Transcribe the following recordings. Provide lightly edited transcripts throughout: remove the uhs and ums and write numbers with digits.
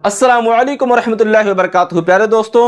अस्सलामुअलैकुम रहमतुल्लाहि व बरकातुहू। प्यारे दोस्तों,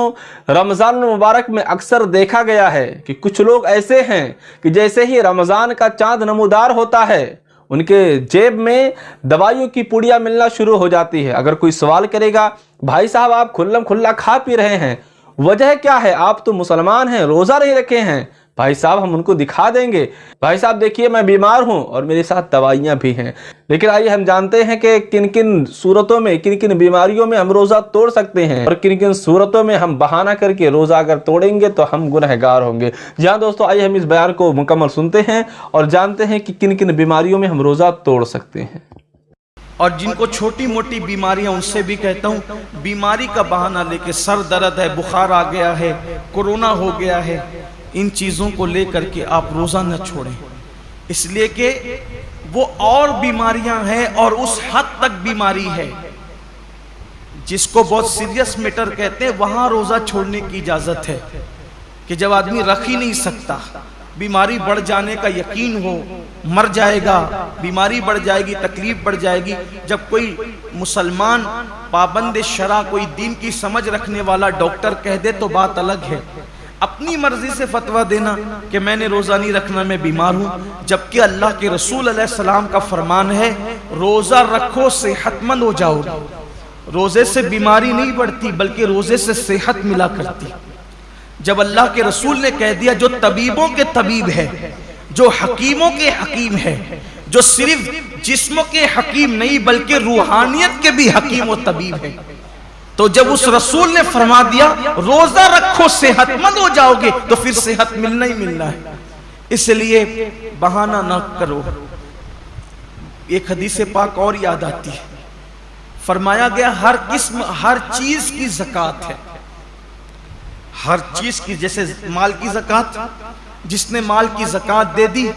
रमज़ान मुबारक में अक्सर देखा गया है कि कुछ लोग ऐसे हैं कि जैसे ही रमज़ान का चांद नमूदार होता है उनके जेब में दवाइयों की पुड़िया मिलना शुरू हो जाती है। अगर कोई सवाल करेगा, भाई साहब आप खुल्लम खुल्ला खा पी रहे हैं, वजह क्या है? आप तो मुसलमान हैं, रोज़ा नहीं रखे हैं। भाई साहब हम उनको दिखा देंगे, भाई साहब देखिए मैं बीमार हूं और मेरे साथ दवाइयां भी हैं। लेकिन आइए हम जानते हैं कि किन किन सूरतों में, किन किन बीमारियों में हम रोज़ा तोड़ सकते हैं और किन किन सूरतों में हम बहाना करके रोज़ा अगर तोड़ेंगे तो हम गुनहगार होंगे। जी हाँ दोस्तों, आइए हम इस बयान को मुकम्मल सुनते हैं और जानते हैं कि किन किन बीमारियों में हम रोज़ा तोड़ सकते हैं। और जिनको छोटी मोटी बीमारियां, उनसे भी कहता हूं, बीमारी का बहाना लेके सर दर्द है, बुखार आ गया है, कोरोना हो गया है, इन चीज़ों को लेकर के आप रोज़ा न छोड़ें, इसलिए कि वो और बीमारियां हैं और उस हद तक बीमारी है जिसको बहुत सीरियस मैटर कहते हैं। वहां रोज़ा छोड़ने की इजाज़त है कि जब आदमी रख ही नहीं सकता, बीमारी बढ़ जाने का यकीन हो, मर जाएगा, बीमारी बढ़ जाएगी, तकलीफ बढ़ जाएगी। जब कोई मुसलमान पाबंद शरा, कोई दीन की समझ रखने वाला डॉक्टर कह दे तो बात अलग है। अपनी मर्जी से फतवा देना कि मैंने रोज़ा नहीं रखना, मैं बीमार हूं, जबकि अल्लाह के रसूल अलैहिस्सलाम का फरमान है रोज़ा रखो सेहतमंद हो जाओ। रोज़े से बीमारी नहीं बढ़ती बल्कि रोज़े से सेहत मिला करती। जब अल्लाह के रसूल ने कह दिया जो तबीबों के तबीब है, जो हकीमों के हकीम है, जो सिर्फ जिस्म के हकीम नहीं बल्कि रूहानियत के भी हकीम और तबीब है, तो जब उस रसूल ने फरमा दिया रोजा रखो सेहतमंद हो जाओगे, तो फिर सेहत मिलना ही मिलना है। इसलिए बहाना ना करो। एक हदीस पाक और याद आती है, फरमाया गया हर किस्म, हर चीज की ज़कात है, हर चीज की। जैसे माल की ज़कात, जिसने माल की ज़कात दे दी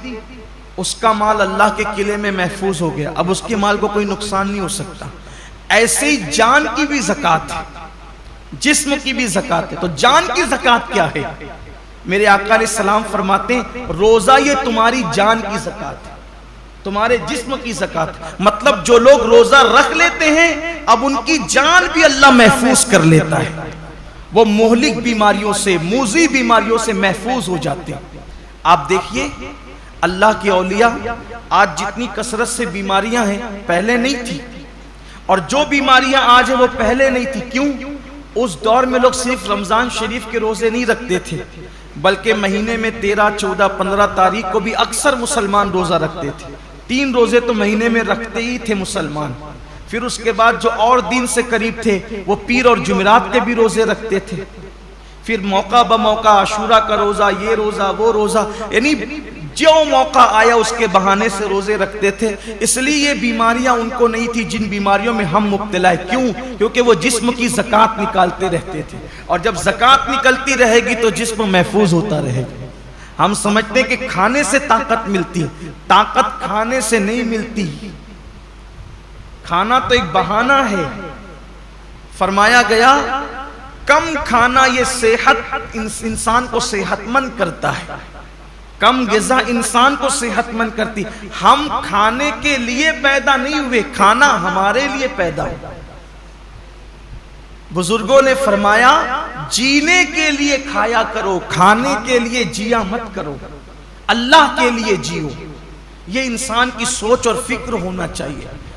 उसका माल अल्लाह के किले में महफूज हो गया, अब उसके माल को कोई नुकसान नहीं हो सकता। ऐसे ही जान की भी ज़कात है, जिस्म की भी ज़कात है। तो जान की ज़कात क्या है? मेरे आका अलैहिस्सलाम फरमाते हैं रोजा ये तुम्हारी जान की ज़कात है, तुम्हारे जिस्म की ज़कात। मतलब जो लोग रोजा रख लेते हैं अब उनकी जान भी अल्लाह महफूज कर लेता है, वो मोहलिक बीमारियों से, मूजी बीमारियों से महफूज हो जाते हैं। आप देखिए अल्लाह के औलिया, आज जितनी कसरत से बीमारियां हैं पहले नहीं थी, और जो बीमारियां आज है वो पहले नहीं थी। क्यों? उस दौर में लोग सिर्फ रमजान शरीफ के रोजे नहीं रखते थे बल्कि महीने में 13, 14, 15 तारीख को भी अक्सर मुसलमान रोजा रखते थे। 3 रोजे तो महीने में रखते ही थे मुसलमान। फिर उसके बाद जो और दिन से करीब थे वो पीर और जुमेरात के भी रोजे रखते थे। फिर मौका ब मौका आशूरा का रोजा, ये रोजा, वो रोजा, यानी जो मौका आया उसके बहाने से रोजे रखते थे। इसलिए ये बीमारियां उनको नहीं थी जिन बीमारियों में हम मुब्तला है। क्यों? क्योंकि वो जिस्म की ज़कात निकालते रहते थे, और जब ज़कात निकलती रहेगी तो जिस्म महफूज होता रहेगा। हम समझते हैं कि खाने से ताकत मिलती है, ताकत खाने से नहीं मिलती, खाना तो एक बहाना है। फरमाया गया कम खाना ये सेहत, इंसान को सेहतमंद करता है, कम ग़िज़ा इंसान को सेहतमंद करती। हम खाने के लिए पैदा नहीं हुए, खाना हमारे लिए पैदा हुआ। बुजुर्गों ने फरमाया जीने के लिए खाया करो, खाने के लिए जिया मत करो, अल्लाह के लिए जियो। ये इंसान की सोच और फिक्र होना चाहिए।